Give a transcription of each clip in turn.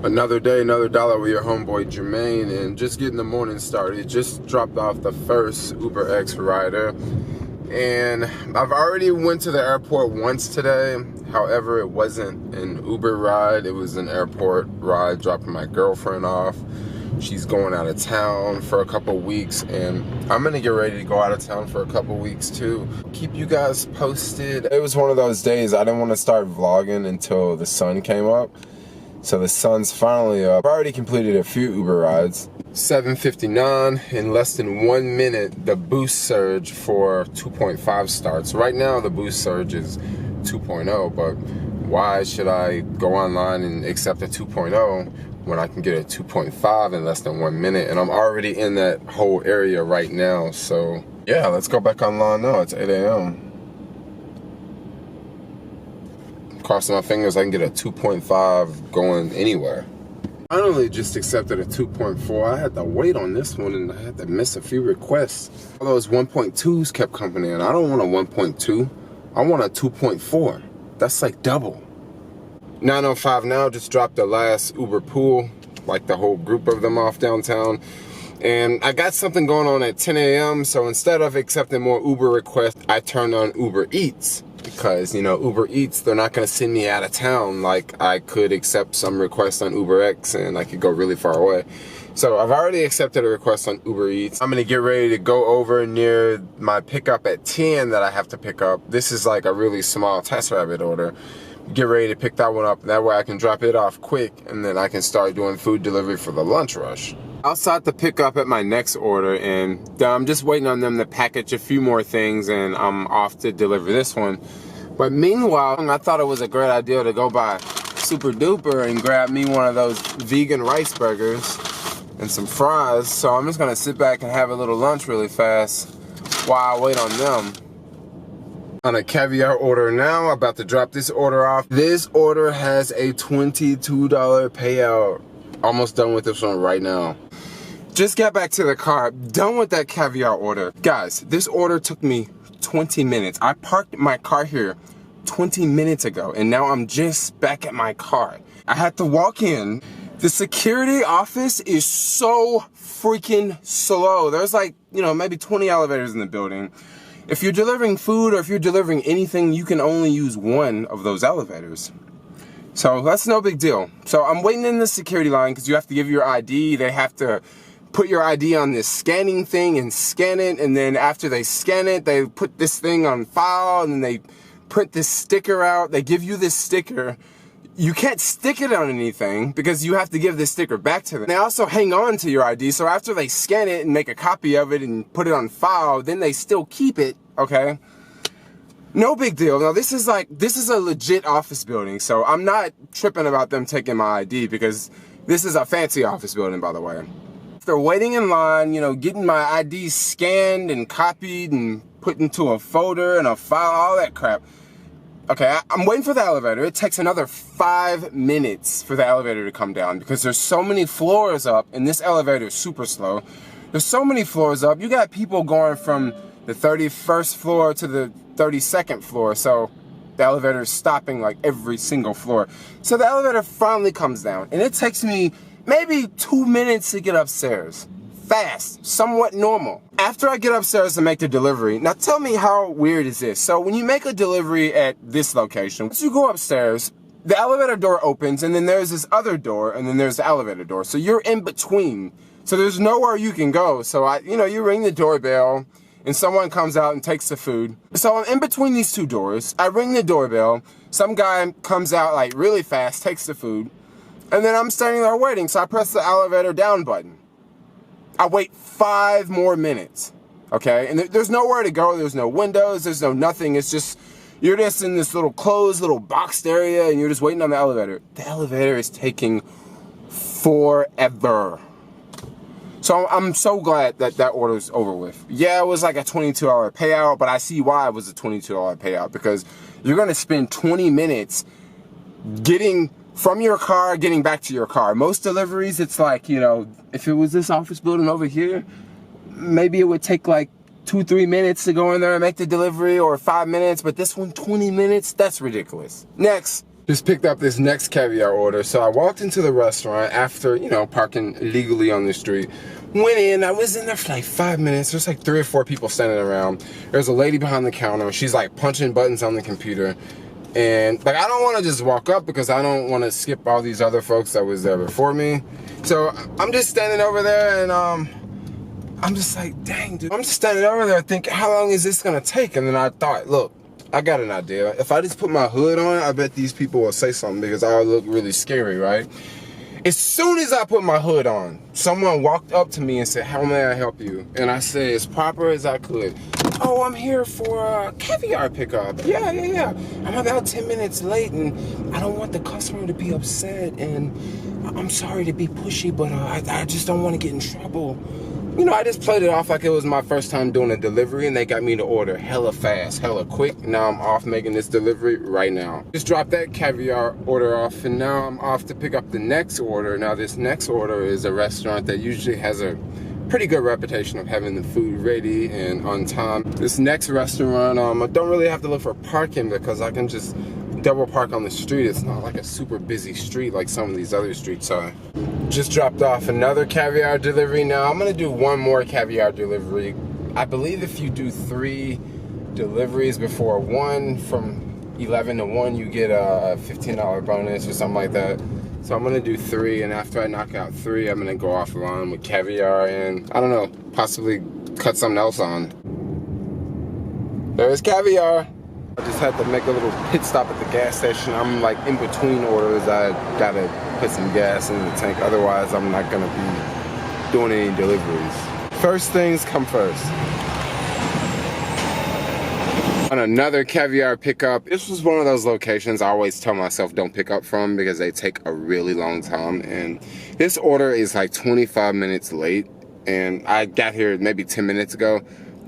Another day, another dollar with your homeboy Jermaine, and just getting the morning started. Just dropped off the first UberX rider, and I've already went to the airport once today. However, it wasn't an Uber ride, it was an airport ride dropping my girlfriend off. She's going out of town for a couple weeks, and I'm gonna get ready to go out of town for a couple weeks too. Keep you guys posted. It was one of those days I didn't want to start vlogging until the sun came up. So the sun's finally up. I've already completed a few Uber rides. 7:59, in less than 1 minute, the boost surge for 2.5 starts. Right now, the boost surge is 2.0, but why should I go online and accept a 2.0 when I can get a 2.5 in less than 1 minute? And I'm already in that whole area right now. So yeah, let's go back online now. It's 8 a.m. Crossing my fingers I can get a 2.5 going anywhere. I only just accepted a 2.4. I had to wait on this one and I had to miss a few requests. All those 1.2s kept coming in. I don't want a 1.2. I want a 2.4. That's like double. 9:05 now, just dropped the last Uber pool, like the whole group of them off downtown. And I got something going on at 10 a.m. So instead of accepting more Uber requests, I turned on UberEats. Because, you know, Uber Eats, they're not going to send me out of town like I could accept some requests on UberX and I could go really far away. So I've already accepted a request on Uber Eats. I'm going to get ready to go over near my pickup at 10 that I have to pick up. This is like a really small TaskRabbit order. Get ready to pick that one up. That way I can drop it off quick and then I can start doing food delivery for the lunch rush. Outside to pick up at my next order, and I'm just waiting on them to package a few more things and I'm off to deliver this one. But meanwhile, I thought it was a great idea to go by Super Duper and grab me one of those vegan rice burgers and some fries. So I'm just gonna sit back and have a little lunch really fast while I wait on them. On a caviar order now, about to drop this order off. This order has a $22 payout. Almost done with this one right now. Just got back to the car, done with that caviar order. Guys, this order took me 20 minutes. I parked my car here 20 minutes ago, and now I'm just back at my car. I had to walk in. The security office is so freaking slow. There's like, you know, maybe 20 elevators in the building. If you're delivering food or if you're delivering anything, you can only use one of those elevators. So that's no big deal. So I'm waiting in the security line because you have to give your ID. They have to put your ID on this scanning thing and scan it, and then after they scan it, they put this thing on file, and then they print this sticker out. They give you this sticker. You can't stick it on anything because you have to give this sticker back to them. They also hang on to your ID, so after they scan it and make a copy of it and put it on file, then they still keep it, okay? No big deal. Now this is a legit office building, so I'm not tripping about them taking my ID because this is a fancy office building, by the way. After waiting in line, you know, getting my ID scanned and copied and put into a folder and a file, all that crap. Okay, I'm waiting for the elevator. It takes another 5 minutes for the elevator to come down because there's so many floors up and this elevator is super slow. There's so many floors up. You got people going from the 31st floor to the 32nd floor, so the elevator is stopping like every single floor. So the elevator finally comes down and it takes me maybe 2 minutes to get upstairs. Fast, somewhat normal. After I get upstairs to make the delivery, now tell me how weird is this? So when you make a delivery at this location, once you go upstairs, the elevator door opens and then there's this other door and then there's the elevator door. So you're in between. So there's nowhere you can go. So you ring the doorbell and someone comes out and takes the food. So I'm in between these two doors. I ring the doorbell. Some guy comes out like really fast, takes the food. And then I'm standing there waiting, so I press the elevator down button. I wait 5 more minutes, okay? And there's nowhere to go, there's no windows, there's no nothing. It's just, you're just in this little closed, little boxed area and you're just waiting on the elevator. The elevator is taking forever. So I'm so glad that that order is over with. Yeah, it was like a $22 payout, but I see why it was a $22 payout because you're gonna spend 20 minutes getting from your car, getting back to your car. Most deliveries, it's like, you know, if it was this office building over here, maybe it would take like 2-3 minutes to go in there and make the delivery, or 5 minutes, but this one 20 minutes, that's ridiculous. Next, Just picked up this next caviar order. So I walked into the restaurant after, you know, parking illegally on the street. Went in, I was in there for like 5 minutes. There's like 3 or 4 people standing around. There's a lady behind the counter. She's like punching buttons on the computer. And like, I don't want to just walk up because I don't want to skip all these other folks that was there before me. So I'm just standing over there and I'm just like, dang, dude. I'm just standing over there thinking, how long is this gonna take? And then I thought, look, I got an idea. If I just put my hood on, I bet these people will say something because I look really scary, right? As soon as I put my hood on, someone walked up to me and said, how may I help you? And I said, as proper as I could. Oh, I'm here for a caviar pickup. Yeah. I'm about 10 minutes late and I don't want the customer to be upset and I'm sorry to be pushy, but I just don't want to get in trouble. You know, I just played it off like it was my first time doing a delivery and they got me to order hella fast, hella quick. Now I'm off making this delivery right now. Just dropped that caviar order off and now I'm off to pick up the next order. Now this next order is a restaurant that usually has a pretty good reputation of having the food ready and on time. This next restaurant, I don't really have to look for parking because I can just double park on the street. It's not like a super busy street like some of these other streets are. Just dropped off another caviar delivery. Now I'm gonna do one more caviar delivery. I believe if you do 3 deliveries before 1, from 11 to 1, you get a $15 bonus or something like that. So I'm gonna do 3, and after I knock out 3, I'm gonna go offline with caviar and, I don't know, possibly cut something else on. There's caviar. I just had to make a little pit stop at the gas station. I'm like in between orders. I gotta put some gas in the tank. Otherwise, I'm not gonna be doing any deliveries. First things come first. On another caviar pickup, this was one of those locations I always tell myself don't pick up from because they take a really long time. And this order is like 25 minutes late. And I got here maybe 10 minutes ago.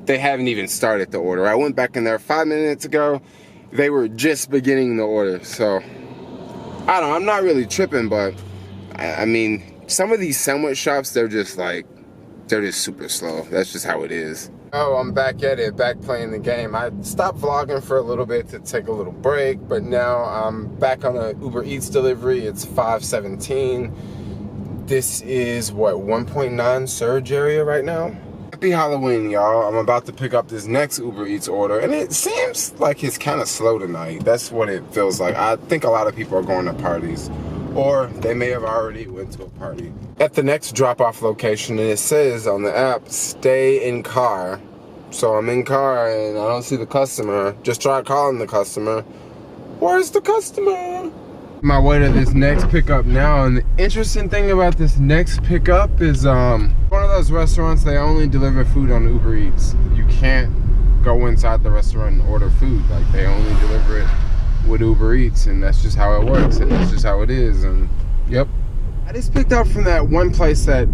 They haven't even started the order. I went back in there 5 minutes ago. They were just beginning the order. So, I don't know, I'm not really tripping, but I mean, some of these sandwich shops, they're just super slow. That's just how it is. Oh, I'm back at it, back playing the game. I stopped vlogging for a little bit to take a little break, but now I'm back on a UberEats delivery. It's 5:17. This is what, 1.9 surge area right now? Happy Halloween, y'all. I'm about to pick up this next UberEats order, and it seems like it's kind of slow tonight. That's what it feels like. I think a lot of people are going to parties, or they may have already went to a party. At the next drop-off location, and it says on the app, stay in car. So I'm in car, and I don't see the customer. Just tried calling the customer. Where's the customer? My way to this next pickup now, and the interesting thing about this next pickup is one of those restaurants, they only deliver food on Uber Eats. You can't go inside the restaurant and order food. Like, they only deliver it with Uber Eats, and that's just how it works, and that's just how it is. And yep, I just picked up from that one place that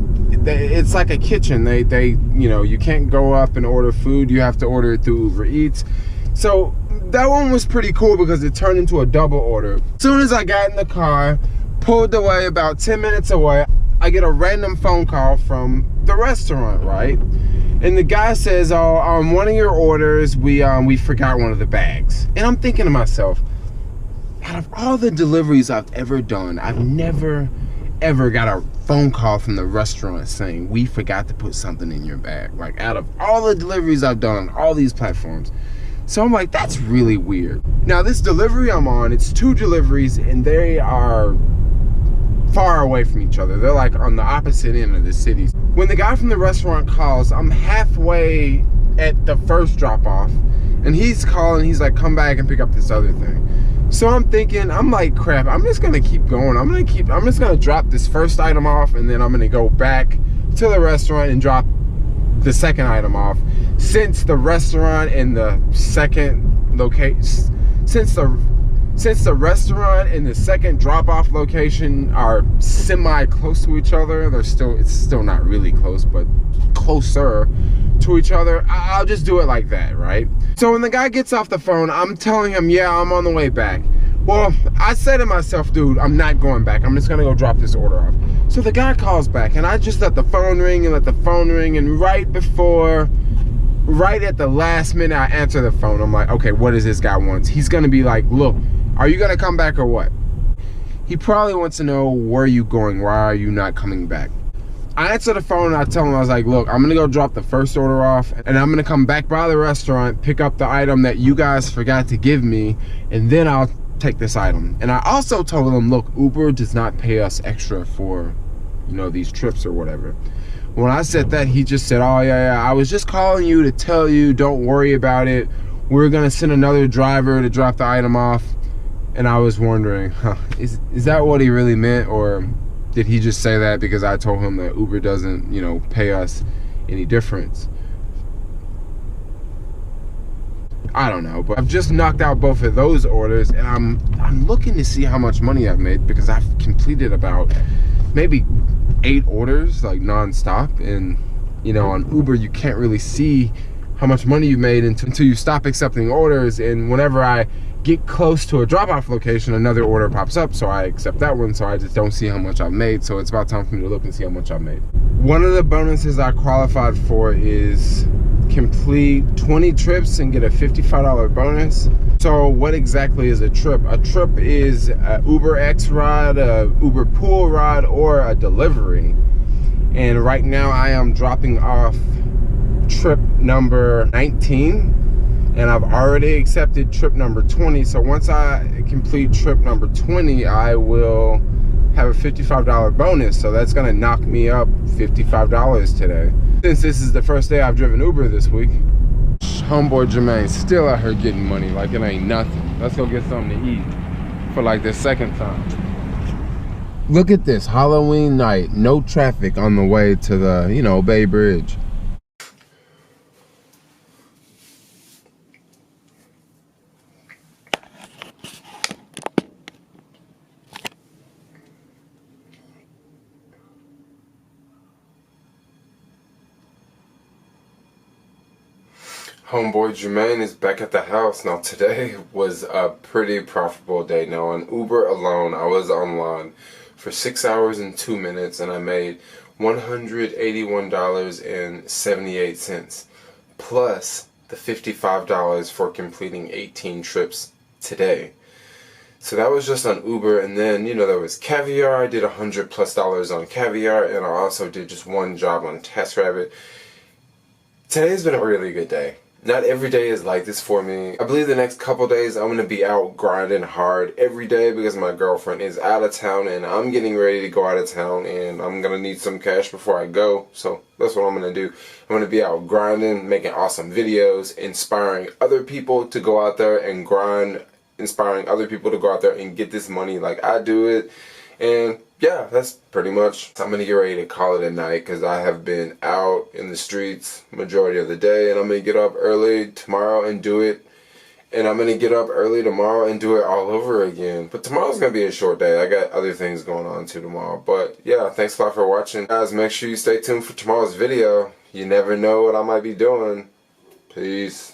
it's like a kitchen. They you know, you can't go up and order food. You have to order it through Uber Eats. So that one was pretty cool because it turned into a double order. As soon as I got in the car, pulled away about 10 minutes away, I get a random phone call from the restaurant, right? And the guy says, oh, on one of your orders, we forgot one of the bags. And I'm thinking to myself, out of all the deliveries I've ever done, I've never, ever got a phone call from the restaurant saying, we forgot to put something in your bag. Like, out of all the deliveries I've done on all these platforms. So I'm like, that's really weird. Now this delivery I'm on, it's 2 deliveries and they are far away from each other. They're like on the opposite end of the cities. When the guy from the restaurant calls, I'm halfway at the first drop off and he's calling, he's like, come back and pick up this other thing. So I'm thinking, I'm like, crap, I'm just gonna keep going. I'm just gonna drop this first item off and then I'm gonna go back to the restaurant and drop the second item off. Since the restaurant and the second location, since the restaurant and the second drop-off location are semi-close to each other, it's still not really close, but closer to each other, I'll just do it like that, right? So when the guy gets off the phone, I'm telling him, yeah, I'm on the way back. Well, I said to myself, dude, I'm not going back. I'm just gonna go drop this order off. So the guy calls back and I just let the phone ring and right at the last minute I answer the phone. I'm like, okay, what does this guy want? He's gonna be like, look, Are you gonna come back or what? He probably wants to know, where are you going? Why are you not coming back? I answer the phone and I tell him, I was like, look, I'm gonna go drop the first order off and I'm gonna come back by the restaurant, pick up the item that you guys forgot to give me, and then I'll take this item. And I also told him, look, Uber does not pay us extra for, you know, these trips or whatever. When I said that, he just said, oh yeah, I was just calling you to tell you, don't worry about it. We're gonna send another driver to drop the item off. And I was wondering, is that what he really meant, or did he just say that because I told him that Uber doesn't, you know, pay us any difference? I don't know, but I've just knocked out both of those orders, and I'm looking to see how much money I've made, because I've completed about maybe 8 orders, like non-stop. And you know, on Uber you can't really see how much money you made until you stop accepting orders. And whenever I get close to a drop-off location, another order pops up, so I accept that one, so I just don't see how much I've made. So it's about time for me to look and see how much I've made. One of the bonuses I qualified for is complete 20 trips and get a $55 bonus. So what exactly is a trip? A trip is a UberX ride, a Uber pool ride, or a delivery. And right now I am dropping off trip number 19. And I've already accepted trip number 20. So once I complete trip number 20, I will have a $55 bonus. So that's gonna knock me up $55 today. Since this is the first day I've driven Uber this week, homeboy Jermaine still out here getting money like it ain't nothing. Let's go get something to eat for like the second time. Look at this, Halloween night, no traffic on the way to the, you know, Bay Bridge. Homeboy Jermaine is back at the house. Now today was a pretty profitable day. Now on Uber alone, I was online for 6 hours and 2 minutes and I made $181.78 plus the $55 for completing 18 trips today. So that was just on Uber. And then, you know, there was Caviar. I did $100+ on Caviar, and I also did just one job on TaskRabbit. Today's been a really good day. Not every day is like this for me. I believe the next couple days I'm going to be out grinding hard every day because my girlfriend is out of town and I'm getting ready to go out of town and I'm going to need some cash before I go. So that's what I'm going to do. I'm going to be out grinding, making awesome videos, inspiring other people to go out there and grind, inspiring other people to go out there and get this money like I do it. And yeah, that's pretty much. I'm gonna get ready to call it a night because I have been out in the streets majority of the day, and I'm gonna get up early tomorrow and do it. And I'm gonna get up early tomorrow and do it all over again. But tomorrow's gonna be a short day. I got other things going on too tomorrow. But yeah, thanks a lot for watching. Guys, make sure you stay tuned for tomorrow's video. You never know what I might be doing. Peace.